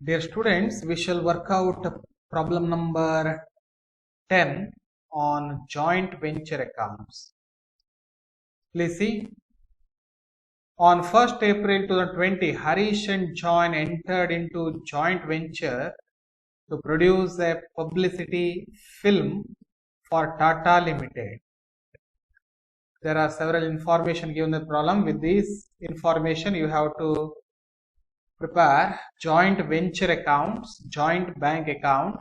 Dear students, we shall work out problem number 10 on joint venture accounts. Please see. On 1st April 2020, Harish and John entered into joint venture to produce a publicity film for Tata Limited. There are several information given in the problem. With this information, you have to prepare joint venture accounts, joint bank account,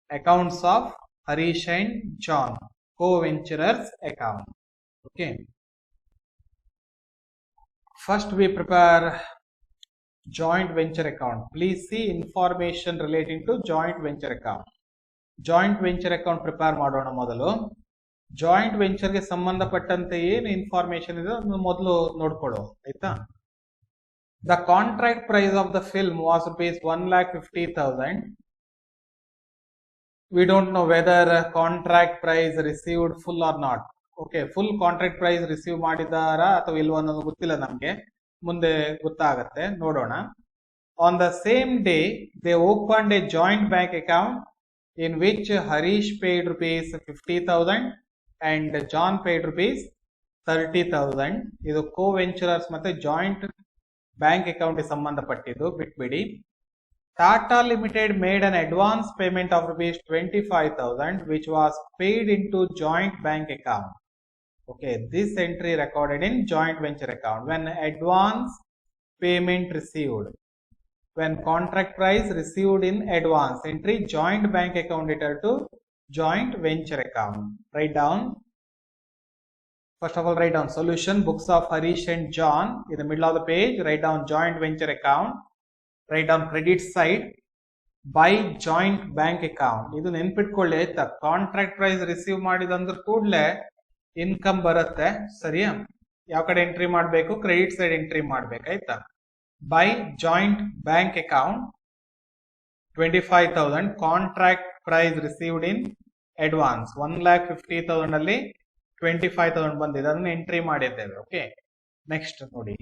accounts of Harish and John, co-venturers account. Okay. First we prepare joint venture account. Please see information relating to joint venture account. Joint venture account prepare ಮಾಡೋಣ ಮೊದಲು. Joint ವೆಂಚರ್ಗೆ ಸಂಬಂಧಪಟ್ಟಂತೆ ಏನು information ಇದೆ ಅದನ್ನು ಮೊದಲು ನೋಡ್ಕೊಳ್ಳೋ ಆಯ್ತಾ. The contract price of the film was rupees 1,50,000. We don't know whether contract price received full or not. Okay, full contract price receive ಮಾಡಿದಾರಾ ಅಥವಾ ಇಲ್ವೋ ಅನ್ನೋದು ಗೊತ್ತಿಲ್ಲ ನಮಗೆ, ಮುಂದೆ ಗೊತ್ತಾಗುತ್ತೆ, ನೋಡೋಣ. On the same day, they opened a joint bank account in which Harish paid rupees 50,000 and John paid rupees 30,000. ಇದು co-venturers ಮತ್ತೆ ಜಾಯಿಂಟ್ ಬ್ಯಾಂಕ್ ಅಕೌಂಟ್ ಸಂಬಂಧಪಟ್ಟಿದ್ದು, ಬಿಟ್ಬಿಡಿ. Tata Limited made an advance payment of rupees 25,000 which was paid into joint bank account. Okay, this entry recorded in joint venture account. When advance payment received, when contract price received in advance, entry joint bank account detail to joint venture account. Write down. First of all, write down solution, books of Harish and John. In the middle of the page, write down joint venture account. Write down credit side by joint bank account. ಇದು ನೆನ್ಪಿಟ್ಕೊಳ್ಳಿ ಆಯ್ತಾ. Contract price receive ಮಾಡಿದಂದ್ರ ಕೂಡಲೇ income ಬರುತ್ತೆ, ಸರಿಯಾ. ಯಾವ ಕಡೆ entry ಮಾಡಬೇಕು? Credit side entry ಮಾಡ್ಬೇಕಾಯ್ತಾ. By joint bank account 25,000 contract price received in advance 1,50,000 ಅಲ್ಲಿ 25,000 ಬಂದಿದೆ, ಅದನ್ನ ಎಂಟ್ರಿ ಮಾಡಿದ್ದೇವೆ. ಓಕೆ, ನೆಕ್ಸ್ಟ್ ನೋಡಿ.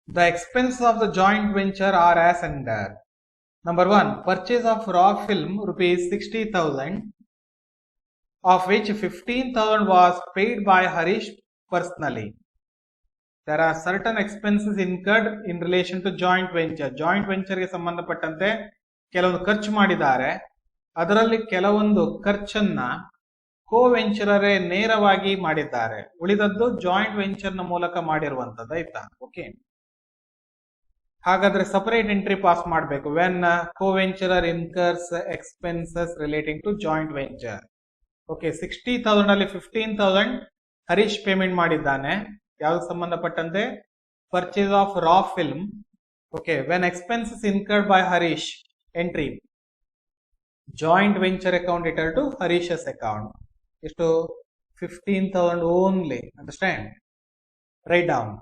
The expenses of the joint venture are as under. Number 1, purchase of raw film rupees 60,000, of which 15,000 was paid by Harish personally. There are certain expenses incurred in relation to joint venture. Joint venture ಗೆ ಸಂಬಂಧಪಟ್ಟಂತೆ ಕೆಲವೊಂದು ಖರ್ಚು ಮಾಡಿದ್ದಾರೆ, ಅದರಲ್ಲಿ ಕೆಲವೊಂದು ಖರ್ಚನ್ನ ಕೋ-ವೆಂಚರರೇ ನೇರವಾಗಿ ಮಾಡಿದ್ದಾರೆ, ಉಳಿದದ್ದು ಜಾಯಿಂಟ್ ವೆಂಚರ್ ನ ಮೂಲಕ ಮಾಡಿರುವಂತದ್ದು ಆಯ್ತಾ. ಓಕೆ, ಹಾಗಾದ್ರೆ ಸಪರೇಟ್ ಎಂಟ್ರಿ ಪಾಸ್ ಮಾಡಬೇಕು. When co-venturer incurs expenses relating to joint venture. Okay, 60,000 ಅಲ್ಲಿ 15,000 ಹರೀಶ್ ಪೇಮೆಂಟ್ ಮಾಡಿದ್ದಾನೆ, ಯಾವ್ದಕ್ಕೆ ಸಂಬಂಧಪಟ್ಟಂತೆ? Purchase of raw film. Okay, when expenses incurred by Harish, entry joint venture account ಡಿಟೇಲ್ ಟು ಹರೀಶಸ್ ಅಕೌಂಟ್. ಎಷ್ಟು? 15,000 only. Understand? Right down.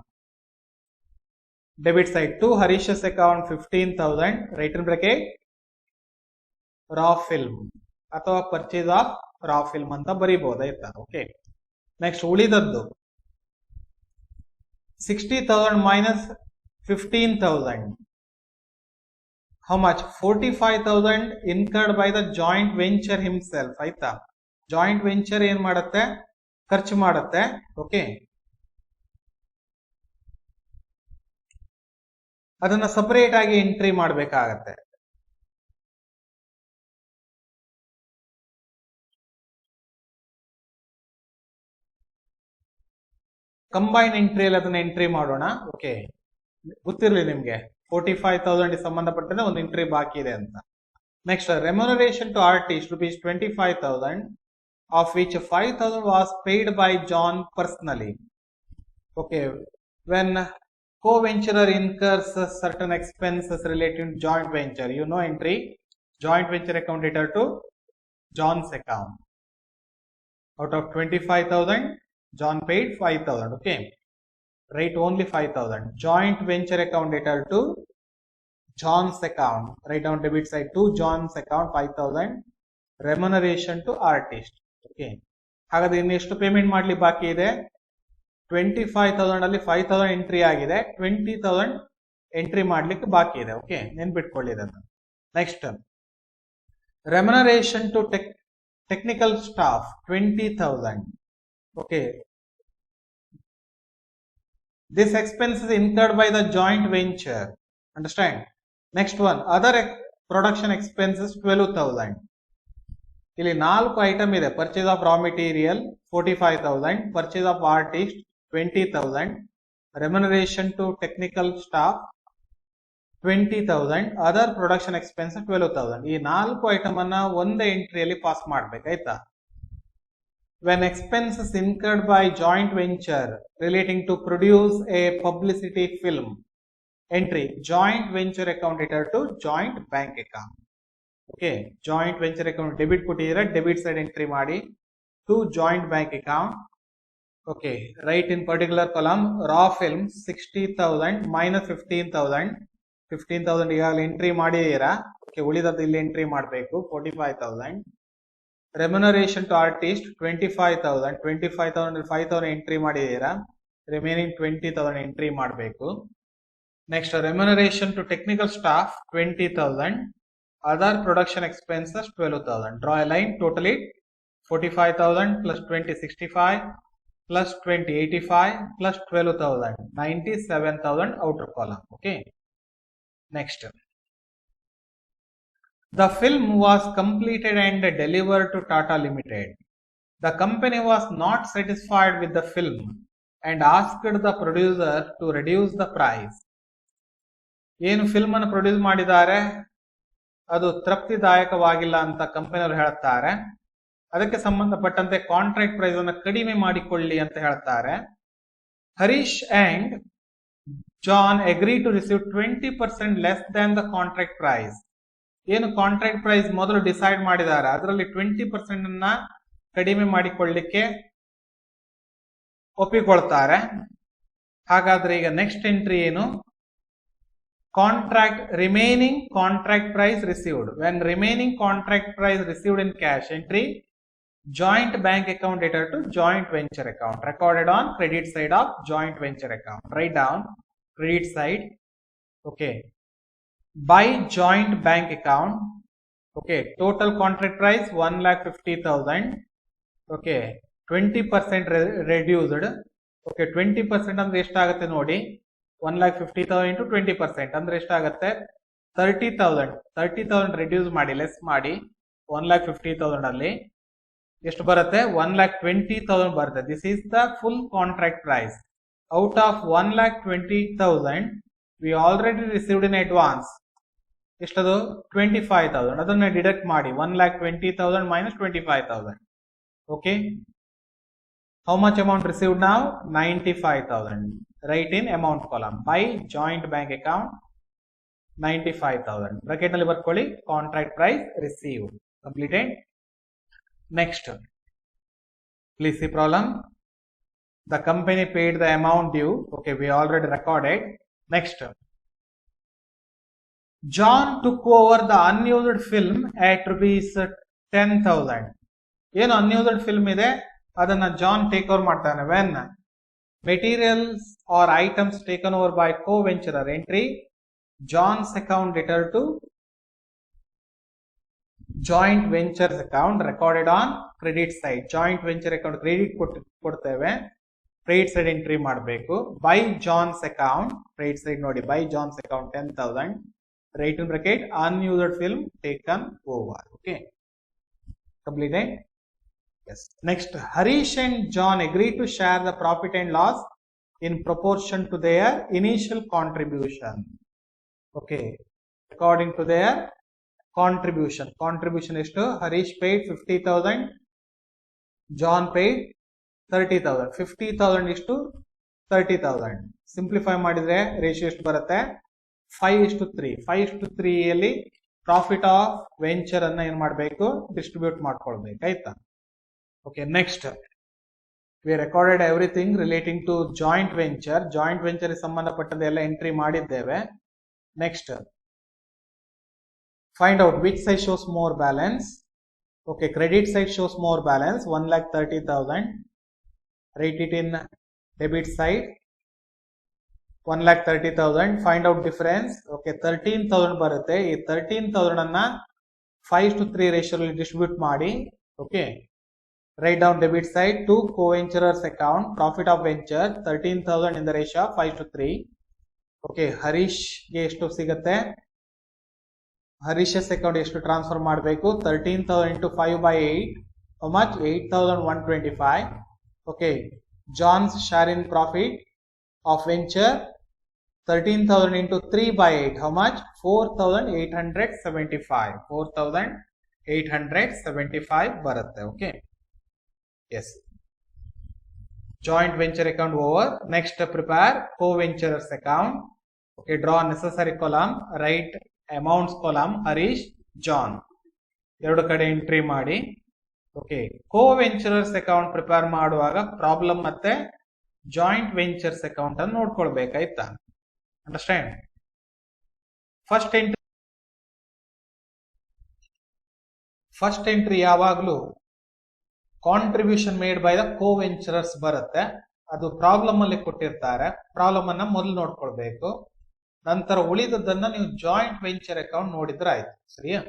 Debit side to Harish's account 15,000, right in bracket raw film ಅಥವಾ purchase of raw film ಅಂತ ಬರೀಬಹುದು ಆಯ್ತಾ. Okay, next ಉಳಿದದ್ದು 60,000 minus 15,000. How much? 45,000 incurred by the joint venture himself ಆಯ್ತಾ. Joint venture ಏನ್ ಮಾಡುತ್ತೆ? ಖರ್ಚು ಮಾಡುತ್ತೆ. Okay, ಅದನ್ನ ಸಪರೇಟ್ ಆಗಿ ಎಂಟ್ರಿ ಮಾಡಬೇಕಾಗತ್ತೆ. ಕಂಬೈನ್ ಎಂಟ್ರಿಯಲ್ಲಿ ಅದನ್ನ ಎಂಟ್ರಿ ಮಾಡೋಣ. ಓಕೆ, ಗೊತ್ತಿರಲಿ ನಿಮ್ಗೆ 45,000 ಸಂಬಂಧಪಟ್ಟಂತೆ ಒಂದು ಎಂಟ್ರಿ ಬಾಕಿ ಇದೆ ಅಂತ. Next, remuneration to artist rupees 25,000, of which 5,000 was paid by John personally. Okay, when co-venturer incurs certain expenses relating to joint venture, you know entry joint venture account detail to John's account. Out of 25,000, John paid 5,000. Okay, write only 5,000. Joint venture account detail to John's account. Write down debit side to John's account 5,000. Remuneration to artist. Okay, ಹಾಗಾದ್ರೆ ಇನ್ನೆಷ್ಟು payment ಮಾಡ್ಲಿ ಬಾಕಿ ಇದೆ? 25,000 ಅಲ್ಲಿ 5,000 entry ಆಗಿದೆ, 20,000 entry ಮಾಡ್ಲಿಕ್ಕೆ ಬಾಕಿ ಇದೆ. ಓಕೆ, ನೆನ್ಪಿಟ್ಕೊಳ್ಳಿ ಇದನ್ನು. Next, remuneration to technical staff 20,000. okay, this expense is incurred by the joint venture. Understand? Next one, other production expenses 12,000. ಇಲ್ಲಿ 4 ಐಟಮ್ ಇದೆ. Purchase of raw material 45,000, purchase of artist 20,000, remuneration to technical staff 20,000, other production expense 12,000. ಈ 4 item ಅನ್ನ ಒಂದೇ ಎಂಟ್ರಿಯಲ್ಲಿ pass ಮಾಡ್ಬೇಕಾಯ್ತಾ. When expenses incurred by joint venture relating to produce a publicity film, entry joint venture account return to joint bank account. Okay, joint venture account debit ಕೊಟ್ಟಿದ್ರೆ debit side entry ಮಾಡಿ to joint bank account. Okay, right in particular column Ra film 60,000 minus 15,000 ಈಗಾಗಲೇ entry ಮಾಡಿದೀರಾ. Okay, ಉಳಿದದ್ದು ಇಲ್ಲಿ entry ಮಾಡಬೇಕು 45,000. Remuneration to artist 25,000 5,000 entry ಮಾಡಿದೀರಾ. Remaining 20,000 entry ಮಾಡಬೇಕು. Next, remuneration to technical staff 20,000, other production expenses 12,000. Draw a line, totally 45,000 plus 20 65 plus 20 85 plus 12,000 97,000 outer column. Okay. Next, the film was completed and delivered to Tata Limited. The company was not satisfied with the film and asked the producer to reduce the price. ಏನು film ಅನ್ನು produce ಮಾಡಿದ್ದಾರೆ ಅದು ತೃಪ್ತಿದಾಯಕವಾಗಿಲ್ಲ ಅಂತ ಕಂಪನಿಯವರು ಹೇಳ್ತಾರೆ. ಅದಕ್ಕೆ ಸಂಬಂಧಪಟ್ಟಂತೆ contract price ಅನ್ನು ಕಡಿಮೆ ಮಾಡಿಕೊಳ್ಳಿ ಅಂತ ಹೇಳ್ತಾರೆ. Harish and John agree to receive 20% less than the contract price. ಏನು ಕಾಂಟ್ರಾಕ್ಟ್ ಪ್ರೈಸ್ ಮೊದಲು ಡಿಸೈಡ್ ಮಾಡಿದ್ದಾರೆ ಅದರಲ್ಲಿ 20% ಅನ್ನ ಕಡಿಮೆ ಮಾಡಿಕೊಳ್ಳಿಕ್ಕೆ ಒಪ್ಪಿಕೊಳ್ತಾರೆ. ಹಾಗಾದ್ರೆ ಈಗ ನೆಕ್ಸ್ಟ್ ಎಂಟ್ರಿ ಏನು? remaining contract price received. When remaining contract price received in cash, entry joint bank account data to joint venture account recorded on credit side of joint venture account. Write down credit side. Okay, by joint bank account. Okay, total contract price 1,50,000. Okay, 20% reduced. Okay, 20% ಅಂದ್ರೆ ಎಷ್ಟಾಗುತ್ತೆ ನೋಡಿ. 1,50,000 into 20% ಅಂದ್ರೆ ಎಷ್ಟಾಗುತ್ತೆ? 30,000 reduce ಮಾಡಿ, less ಮಾಡಿ 1,50,000 ಅಲ್ಲಿ ಎಷ್ಟು ಬರುತ್ತೆ? 1,20,000 ಬರುತ್ತೆ. This is the full contract price. Out of 1,20,000 we already received in advance. ಎಷ್ಟದು? 25,000. ಅದನ್ನ ಡಿಡಕ್ಟ್ ಮಾಡಿ 1,20,000 minus 25,000. Okay, how much amount received now? 95,000. Write in amount column by joint bank account 95,000. Bracket ನಲ್ಲಿ ಬರ್ಕೊಳ್ಳಿ contract price received. Completed. Next, please see problem. The company paid the amount due. Okay, we already recorded. Next, John took over the unused film at rupees 10,000. ಏನು unused film ಇದೆ ಅದನ್ನ John take over ಮಾಡ್ತಾನೆ. When materials or items taken over by co-venturer, entry John's account return to joint ventures account recorded on credit side. joint venture account credit ಕೊಡ್ತೇವೆ, credit side entry ಮಾಡಬೇಕು. by John's account, credit side ನೋಡಿ, by John's account 10,000, right in bracket unused film taken over. Okay, completed. Yes. Next, Harish and John agreed to share the profit and loss in proportion to their initial contribution. Okay, according to their contribution. Contribution is to Harish paid 50,000, John paid 30,000. 50,000 is to 30,000. Simplify ಮಾಡಿದ್ರೆ ratio ಎಷ್ಟು ಬರುತ್ತೆ? 5:3. 5:3 ಅಲ್ಲಿ profit of venture ಅನ್ನ ಏನ್ ಮಾಡಬೇಕು? Distribute ಮಾಡ್ಕೊಳ್ಬೇಕು. ಆಯ್ತಾ? Okay, next, we recorded everything relating to joint venture. Joint venture ಸಂಬಂಧಪಟ್ಟಂತೆ ಎಲ್ಲ ಎಂಟ್ರಿ ಮಾಡಿದ್ದೇವೆ. Next, find out which side shows more balance. Okay, credit side shows more balance 1,30,000. Write it in debit side. 1,30,000. Find out difference. Okay, 13,000 ಬರುತ್ತೆ. ಈ 13,000 ಅನ್ನ 5:3 ratio distribute ಮಾಡಿ. Okay, write down debit side to co-venturers account. Profit of venture 13,000 in the ratio of 5:3. Okay, Harish ಗೆ ಎಷ್ಟು ಸಿಗುತ್ತೆ? ಹರೀಶಸ್ account ಎಷ್ಟು transfer ಮಾಡಬೇಕು? 13,000 into 5/8. How much? 8,125. Okay, John's share in profit of venture 13,000 into 3/8. How much? 4,875. 4,875 ಬರುತ್ತೆ. Okay, yes. Joint venture account over. Next, prepare co-venturers account. Okay, draw necessary column. Write amounts column. Harish, John. ಎರಡು ಕಡೆ entry ಮಾಡಿ. Okay, co-venturers account prepare ಮಾಡುವಾಗ problem ಮತ್ತೆ joint ventures account ಅನ್ನು ನೋಡ್ಕೊಳ್ಬೇಕಾಯ್ತಾ? Understand? First entry ಯಾವಾಗ್ಲೂ contribution made by the co-venturers ಬರುತ್ತೆ. ಅದು problem ಅಲ್ಲಿ ಕೊಟ್ಟಿರ್ತಾರೆ. ಪ್ರಾಬ್ಲಮ್ ಅನ್ನ ಮೊದಲು ನೋಡ್ಕೊಳ್ಬೇಕು. ನಂತರ ಉಳಿದದನ್ನ ನೀವು ಜಾಯಿಂಟ್ ವೆಂಚರ್ ಅಕೌಂಟ್ ನೋಡಿದ್ರೆ ಆಯ್ತು. ಸರಿಯಾ?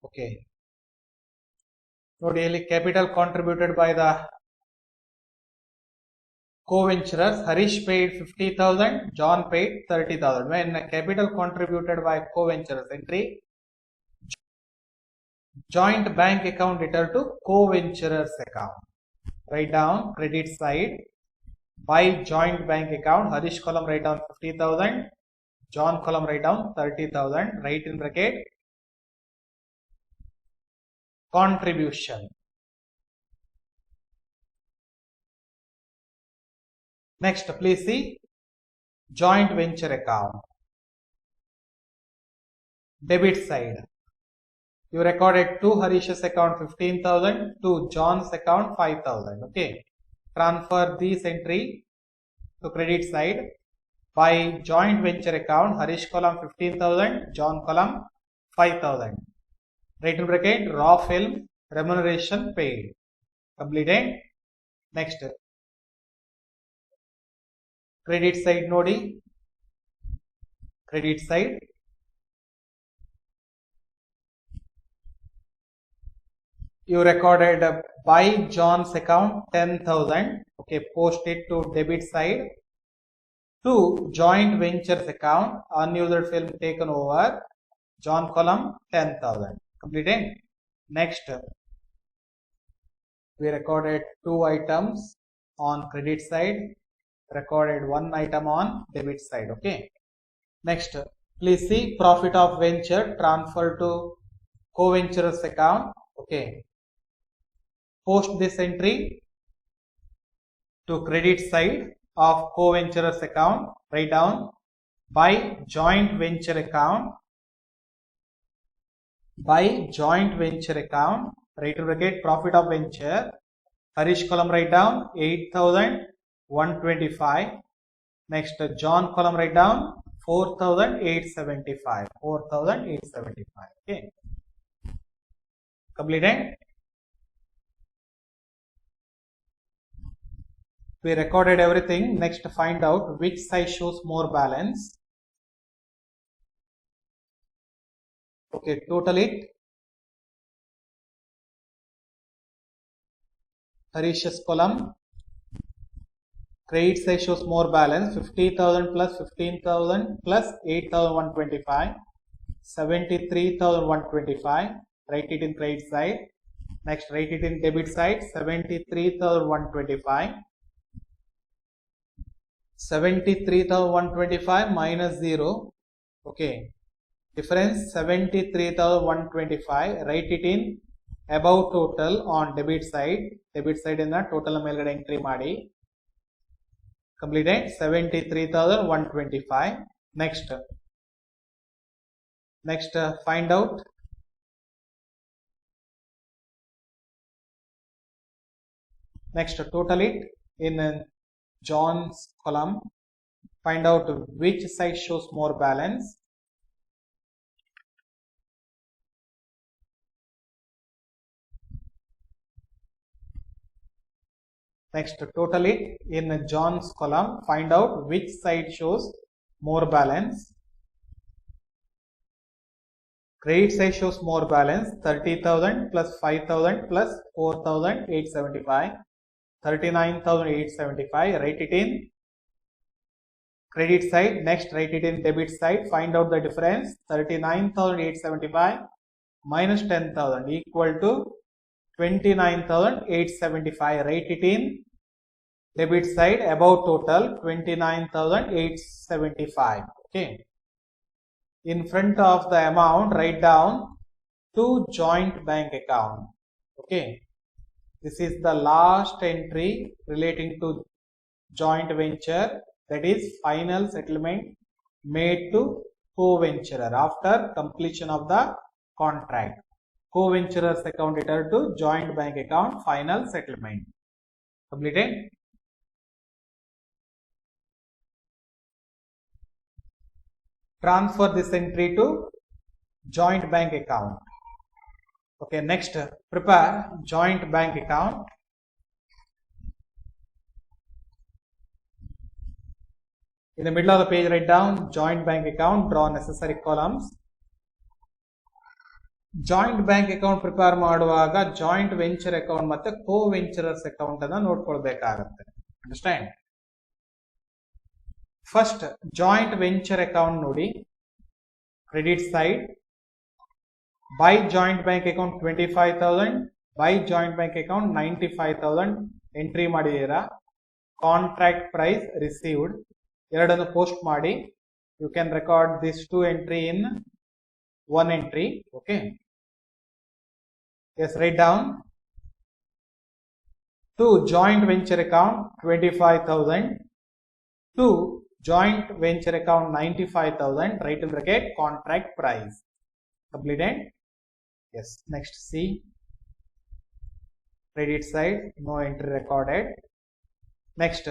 ಓಕೆ, ನೋಡಿ ಇಲ್ಲಿ capital contributed by the co-venturers. Harish paid 50,000, John paid 30,000. When capital contributed by co-venturers entry, joint bank account detail to co-venturers account. Write down credit side by joint bank account. Harish column write down 50,000, John column write down 30,000. Write in bracket contribution. Next, please see joint venture account. Debit side. You recorded to Harish's account 15,000, to John's account 5,000. Okay. Transfer this entry to credit side by joint venture account. Harish column 15,000, John column 5,000. Right in bracket raw film remuneration paid. Completed. Next, credit side ನೋಡಿ. Credit side you recorded by John's account 10,000. Okay, post it to debit side to joint ventures account. Unused film taken over. John column 10,000. Completed. Next, we recorded 2 items on credit side, recorded 1 item on debit side. Okay, next, please see profit of venture transfer to co-venturers account. Okay, post this entry to credit side of co-venturers account. Write down by joint venture account. By joint venture account, right to bracket profit of venture. Harish column write down 8,125. Next, John column write down 4,875. 4,875. Okay, completed. We recorded everything. Next, find out which side shows more balance. Okay, total it. Harish's column credit side shows more balance. 50,000 plus 15,000 plus 8,125. 73,125. Write it in credit side. Next, write it in debit side. 73,125. 73,125 minus 0. Okay, difference 73,125. Write it in above total on debit side. Debit side in the total ಮೇಲ್ಗಡೆ entry ಮಾಡಿ. Completed. 73,125. Next, find out next total it in John's column. Find out which side shows more balance. Next, total it in John's column. Find out which side shows more balance. Credit side shows more balance. 30,000 plus 5,000 plus 4,875. 39,875. Write it in credit side. Next, write it in debit side. Find out the difference. 39,875 minus 10,000 equal to 29,875. Write it in debit side. Above total 29,875. Okay. In front of the amount, write down to joint bank account. Okay. This is the last entry relating to joint venture, that is final settlement made to co-venturer after completion of the contract. Co-venturer's account entered to joint bank account, final settlement. Completed. Transfer this entry to joint bank account. Okay, next, prepare joint bank account. In the middle of the page, write down joint bank account, draw necessary columns. Joint bank account prepare ಮಾಡುವಾಗ joint venture account ಮತ್ತೆ co-venturers account ಅನ್ನು ನೋಡ್ಕೊಳ್ಬೇಕಾಗುತ್ತೆ. Understand? First, joint venture account ನೋಡಿ, credit side. By joint bank account 25,000, by joint bank account 95,000 entry ಮಾಡಿದ್ದೀರಾ. Contract price received ಎರಡನ್ನು post ಮಾಡಿ. You can record this two entry in one entry. Okay. Yes, write down to joint venture account 25,000, to joint venture account 95,000, right in bracket contract price. Completed. Yes. Next, see credit side, no entry recorded. Next,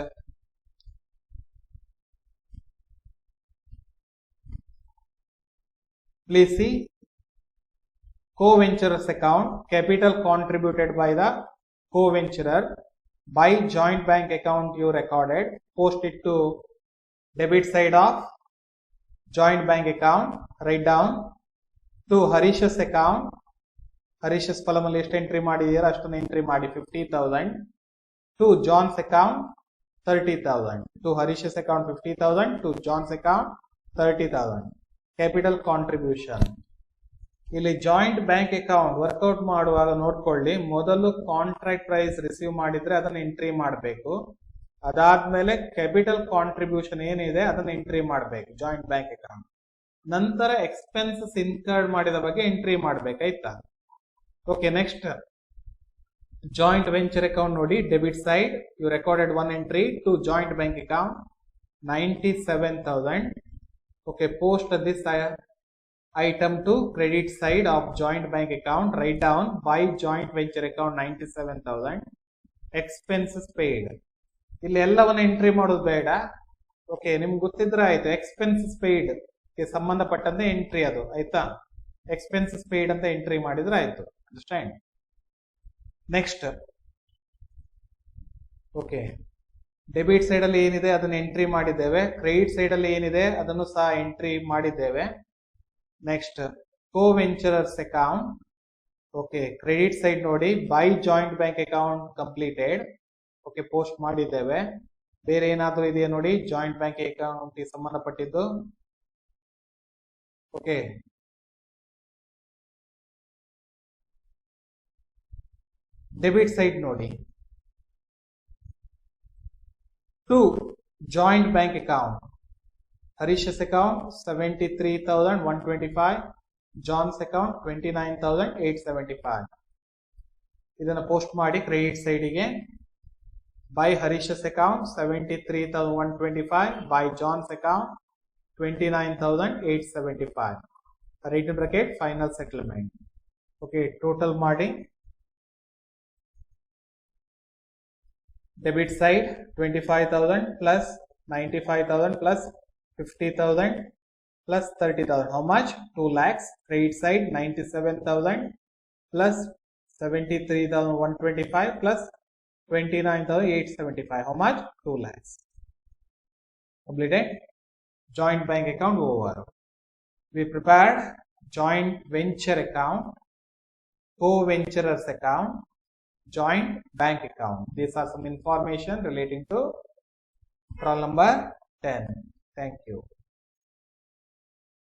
please see co-venturers account, capital contributed by the co-venturer. By joint bank account you recorded, post it to debit side of joint bank account. Write down to Harish's account. Harish's column ಅಲ್ಲಿ ಎಷ್ಟು entry ಮಾಡಿದ್ದೀರಾ ಅಷ್ಟನ್ನು entry ಮಾಡಿ 50,000. To John's account 30,000. To Harish's account 50,000. To John's account 30,000. Capital contribution. ಇಲ್ಲಿ joint bank account workout ಮಾಡುವಾಗ ನೋಡ್ಕೊಳ್ಳಿ, ಮೊದಲು contract price receive ಮಾಡಿದ್ರೆ ಅದನ್ನ ಎಂಟ್ರಿ ಮಾಡಬೇಕು. ಅದಾದ್ಮೇಲೆ ಕ್ಯಾಪಿಟಲ್ ಕಾಂಟ್ರಿಬ್ಯೂಷನ್ ಏನಿದೆ ಅದನ್ನ ಎಂಟ್ರಿ ಮಾಡಬೇಕು ಜಾಯಿಂಟ್ ಬ್ಯಾಂಕ್ ಅಕೌಂಟ್. ನಂತರ ಎಕ್ಸ್ಪೆನ್ಸಸ್ ಇನ್ಕರ್ಡ್ ಮಾಡಿದ ಬಗ್ಗೆ ಎಂಟ್ರಿ ಮಾಡ್ಬೇಕಾಯ್ತಾ. Okay, next joint venture account ನೋಡಿ, debit side you recorded one entry to joint bank account 97,000. Okay, post this item to credit side of joint bank account. Write down by joint venture account 97,000. Expenses paid. ಇಲ್ಲಿ ಎಲ್ಲವನ್ನು entry ಮಾಡೋದು ಬೇಡ. Okay, ನಿಮ್ಗೆ ಗೊತ್ತಿದ್ರೆ ಆಯ್ತು. Expenses paid ಗೆ ಸಂಬಂಧಪಟ್ಟಂತೆ entry ಅದು ಆಯ್ತಾ. ಎಕ್ಸ್ಪೆನ್ಸಸ್ ಪೇಯ್ಡ್ ಅಂತ ಎಂಟ್ರಿ ಮಾಡಿದ್ರೆ ಆಯ್ತು. Understand. Next, okay, debit side ಅಲ್ಲಿ ಏನಿದೆ ಅದನ್ನು ಎಂಟ್ರಿ ಮಾಡಿದ್ದೇವೆ. ಕ್ರೆಡಿಟ್ ಸೈಡ್ ಅಲ್ಲಿ ಏನಿದೆ ಅದನ್ನು ಸಹ ಎಂಟ್ರಿ ಮಾಡಿದ್ದೇವೆ. Next, co-venturers account. Okay, credit side ನೋಡಿ, by joint bank account completed. Okay, post ಮಾಡಿದ್ದೇವೆ. ಬೇರೆ ಏನಾದರೂ ಇದೆಯಾ ನೋಡಿ ಜಾಯಿಂಟ್ ಬ್ಯಾಂಕ್ ಅಕೌಂಟ್ ಗೆ ಸಂಬಂಧಪಟ್ಟಿದ್ದು. ಓಕೆ, ಡೆಬಿಟ್ ಸೈಡ್ ನೋಡಿ, to joint bank account Harish's account 73,125, John's account 29,875. ಇದನ್ನು ಪೋಸ್ಟ್ ಮಾಡಿ ಕ್ರೆಡಿಟ್ ಸೈಡಿಗೆ. By Harish's account 73,125, by John's account 29,875. Right in bracket final settlement. Okay, total ಮಾಡಿ. Debit side 25,000 plus 95,000 plus 50,000 plus 30,000. How much? 2 lakhs. Credit side 97,000 plus 73,125 plus 29,875. How much? 2 lakhs. Completed. Joint bank account over. We prepared joint venture account, co-venturers account, joint bank account. These are some information relating to problem number 10. Thank you.